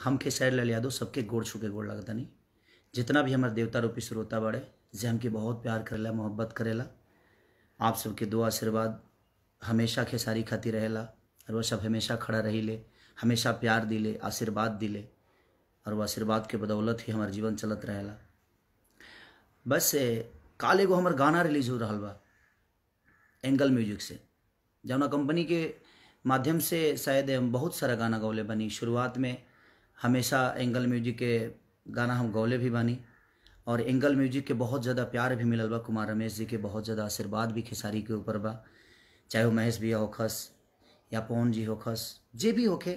हम खेसारी लाल यादव सबके गोड़ छू के गोड़ लगता नहीं, जितना भी हमारे देवता रूपी श्रोता बड़े जे हमके बहुत प्यार करेला, मोहब्बत करेला। आप सबके दुआ आशीर्वाद हमेशा खेसारी खाती रहेला और वह सब हमेशा खड़ा रही ले, हमेशा प्यार दिले, आशीर्वाद दिले और वह आशीर्वाद के बदौलत ही हमार जीवन चलत रहेला। बस काल एगो हमार गाना रिलीज हो रहा बा एंगल म्यूजिक से, जौना कंपनी के माध्यम से शायद हम बहुत सारा गाना गौले बनी। शुरुआत में हमेशा एंगल म्यूजिक के गाना हम गौले भी बनी और एंगल म्यूजिक के बहुत ज़्यादा प्यार भी मिलल बा। कुमार रमेश जी के बहुत ज़्यादा आशीर्वाद भी खेसारी के ऊपर बा, चाहे वो महेश भैया होखस या पवन जी होखस, जे भी होखे,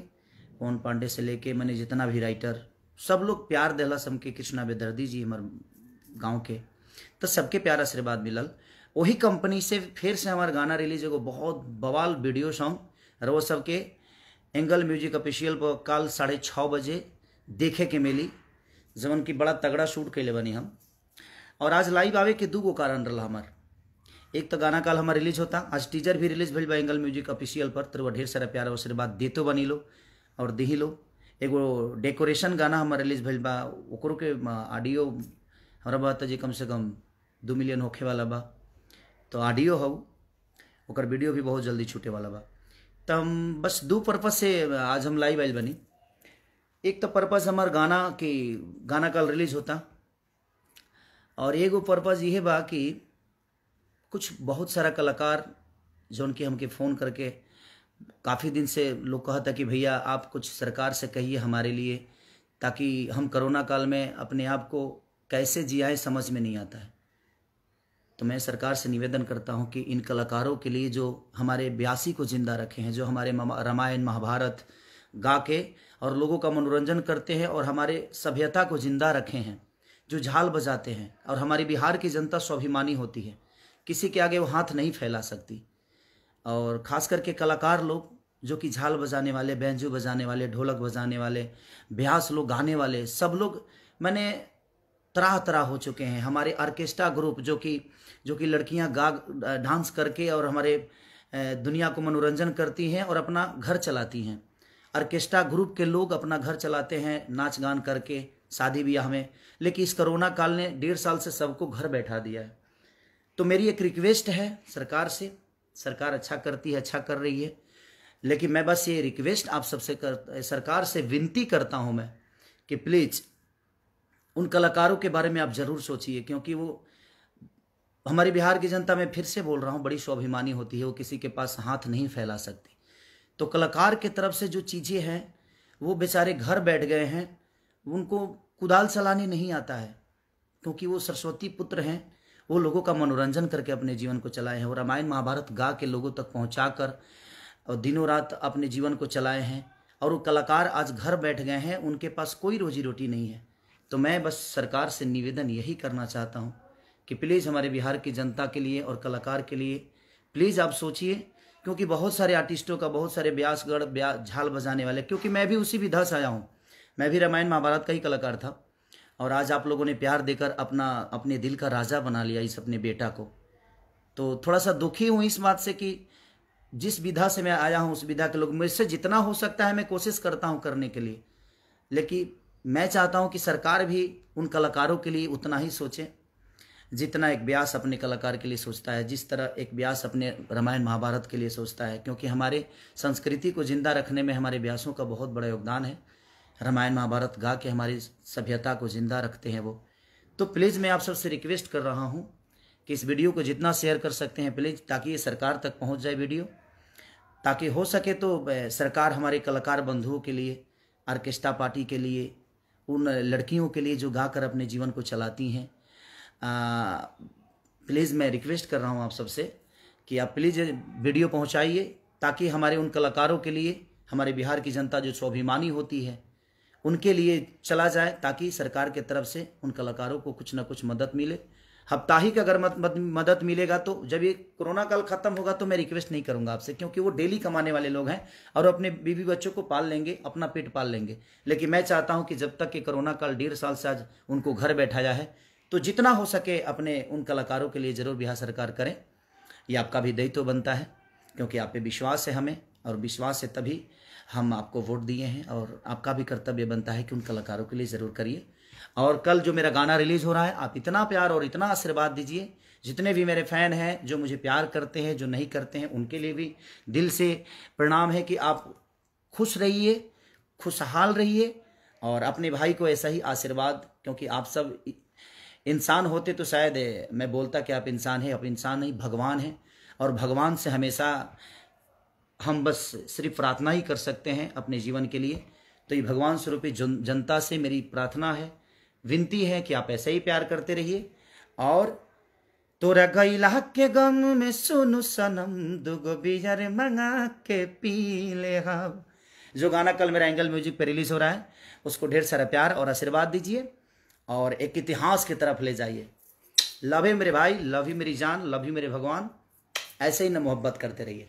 पवन पांडे से लेके मैंने जितना भी राइटर सब लोग प्यार दिला। सबके कृष्णा बेदर्दी जी हमार गाँव के, तो सबके प्यार आशीर्वाद मिलल। वही कंपनी से फिर से हमारा गाना रिलीज एगो बहुत बवाल वीडियो सॉन्ग और वो सबके एंगल म्यूजिक ऑफिशियल पर कल 6:30 बजे देखे के मिली, जवन की बड़ा तगड़ा शूट कैले बनी हम। और आज लाइव आवे के दूगो कारण रहा हमार। एक तो गाना कल हमारा रिलीज होता, आज टीजर भी रिलीज भइल बा एंगल म्यूजिक ऑफिशियल पर, तो वह ढेर सारा प्यार और आशीर्वाद देतो बनी लो और दही लो। एगो डेकोरेशन गाना हमारा रिलीज भइल बा, ओकरो के ऑडियो हमारा बात जी कम से कम 2 मिलियन होखे वाला बा, तो ऑडियो हो ओकर वीडियो भी बहुत जल्दी छूटे वाला बा। तो हम बस 2 पर्पज से आज हम लाइव आइल बनी। एक तो पर्पज हमार गाना कल रिलीज होता और एगो पर्पज ये बा कि कुछ बहुत सारा कलाकार जौन कि हमके फ़ोन करके काफ़ी दिन से लोग कहता कि भैया आप कुछ सरकार से कहिए हमारे लिए, ताकि हम कोरोना काल में अपने आप को कैसे जियाए समझ में नहीं आता है। तो मैं सरकार से निवेदन करता हूं कि इन कलाकारों के लिए जो हमारे 82 को जिंदा रखे हैं, जो हमारे रामायण महाभारत गा के और लोगों का मनोरंजन करते हैं और हमारे सभ्यता को जिंदा रखे हैं, जो झाल बजाते हैं, और हमारी बिहार की जनता स्वाभिमानी होती है, किसी के आगे वो हाथ नहीं फैला सकती। और ख़ास करके कलाकार लोग जो कि झाल बजाने वाले, बैंजो बजाने वाले, ढोलक बजाने वाले, ब्यास लोग गाने वाले, सब लोग मैंने तरह तरह हो चुके हैं। हमारे ऑर्केस्ट्रा ग्रुप जो कि लड़कियां डांस करके और हमारे दुनिया को मनोरंजन करती हैं और अपना घर चलाती हैं। ऑर्केस्ट्रा ग्रुप के लोग अपना घर चलाते हैं नाच गान करके शादी ब्याह में, लेकिन इस कोरोना काल ने 1.5 साल से सबको घर बैठा दिया है। तो मेरी एक रिक्वेस्ट है सरकार से, सरकार अच्छा करती है, अच्छा कर रही है, लेकिन मैं बस ये रिक्वेस्ट आप सबसे सरकार से विनती करता हूँ मैं कि प्लीज़ उन कलाकारों के बारे में आप ज़रूर सोचिए, क्योंकि वो हमारी बिहार की जनता, मैं फिर से बोल रहा हूँ, बड़ी स्वाभिमानी होती है, वो किसी के पास हाथ नहीं फैला सकती। तो कलाकार के तरफ से जो चीज़ें हैं वो बेचारे घर बैठ गए हैं, उनको कुदाल चलाने नहीं आता है, क्योंकि वो सरस्वती पुत्र हैं, वो लोगों का मनोरंजन करके अपने जीवन को चलाए हैं और रामायण महाभारत गा के लोगों तक पहुँचा कर और दिनों रात अपने जीवन को चलाए हैं। और वो कलाकार आज घर बैठ गए हैं, उनके पास कोई रोजी रोटी नहीं है। तो मैं बस सरकार से निवेदन यही करना चाहता हूँ कि प्लीज़ हमारे बिहार की जनता के लिए और कलाकार के लिए प्लीज़ आप सोचिए, क्योंकि बहुत सारे आर्टिस्टों का, बहुत सारे ब्यासगढ़ झाल बजाने वाले, क्योंकि मैं भी उसी विधा से आया हूँ, मैं भी रामायण महाभारत का ही कलाकार था। और आज आप लोगों ने प्यार देकर अपने दिल का राजा बना लिया इस अपने बेटा को। तो थोड़ा सा दुखी हूँ इस बात से कि जिस विधा से मैं आया हूँ उस विधा के लोग, मुझसे जितना हो सकता है मैं कोशिश करता हूँ करने के लिए, लेकिन मैं चाहता हूं कि सरकार भी उन कलाकारों के लिए उतना ही सोचे जितना एक व्यास अपने कलाकार के लिए सोचता है, जिस तरह एक व्यास अपने रामायण महाभारत के लिए सोचता है, क्योंकि हमारे संस्कृति को जिंदा रखने में हमारे व्यासों का बहुत बड़ा योगदान है। रामायण महाभारत गा के हमारी सभ्यता को जिंदा रखते हैं वो। तो प्लीज़ मैं आप सबसे रिक्वेस्ट कर रहा हूँ कि इस वीडियो को जितना शेयर कर सकते हैं प्लीज़, ताकि ये सरकार तक पहुँच जाए वीडियो, ताकि हो सके तो सरकार हमारे कलाकार बंधुओं के लिए, ऑर्केस्ट्रा पार्टी के लिए, उन लड़कियों के लिए जो गाकर अपने जीवन को चलाती हैं, प्लीज़ मैं रिक्वेस्ट कर रहा हूं आप सबसे कि आप प्लीज़ वीडियो पहुंचाइए, ताकि हमारे उन कलाकारों के लिए, हमारे बिहार की जनता जो स्वाभिमानी होती है उनके लिए चला जाए, ताकि सरकार के तरफ से उन कलाकारों को कुछ ना कुछ मदद मिले। हफ्ताहिक अगर मदद मिलेगा तो जब ये कोरोना काल खत्म होगा तो मैं रिक्वेस्ट नहीं करूंगा आपसे, क्योंकि वो डेली कमाने वाले लोग हैं और अपने बीवी बच्चों को पाल लेंगे, अपना पेट पाल लेंगे। लेकिन मैं चाहता हूं कि जब तक कि कोरोना काल 1.5 साल से आज उनको घर बैठाया है, तो जितना हो सके अपने उन कलाकारों के लिए ज़रूर बिहार सरकार करें। ये आपका भी दायित्व बनता है, क्योंकि आप पे विश्वास है हमें, और विश्वास है तभी हम आपको वोट दिए हैं और आपका भी कर्तव्य बनता है कि उन कलाकारों के लिए ज़रूर करिए। और कल जो मेरा गाना रिलीज़ हो रहा है, आप इतना प्यार और इतना आशीर्वाद दीजिए। जितने भी मेरे फ़ैन हैं, जो मुझे प्यार करते हैं, जो नहीं करते हैं, उनके लिए भी दिल से प्रणाम है कि आप खुश रहिए, खुशहाल रहिए और अपने भाई को ऐसा ही आशीर्वाद, क्योंकि आप सब इंसान होते तो शायद मैं बोलता कि आप इंसान हैं, आप इंसान नहीं, भगवान हैं। और भगवान से हमेशा हम बस सिर्फ प्रार्थना ही कर सकते हैं अपने जीवन के लिए। तो ये भगवान स्वरूपी जनता से मेरी प्रार्थना है, विनती है कि आप ऐसे ही प्यार करते रहिए। और तोरा गैला के गम में सुनु सनम, दुगो बियर मंगा के पी ले हम, जो गाना कल मेरा एंगल म्यूजिक पे रिलीज हो रहा है, उसको ढेर सारा प्यार और आशीर्वाद दीजिए और एक इतिहास की तरफ ले जाइए। लव यू मेरे भाई, लव यू मेरी जान, लव यू मेरे भगवान। ऐसे ही ना मोहब्बत करते रहिए।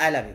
I love you.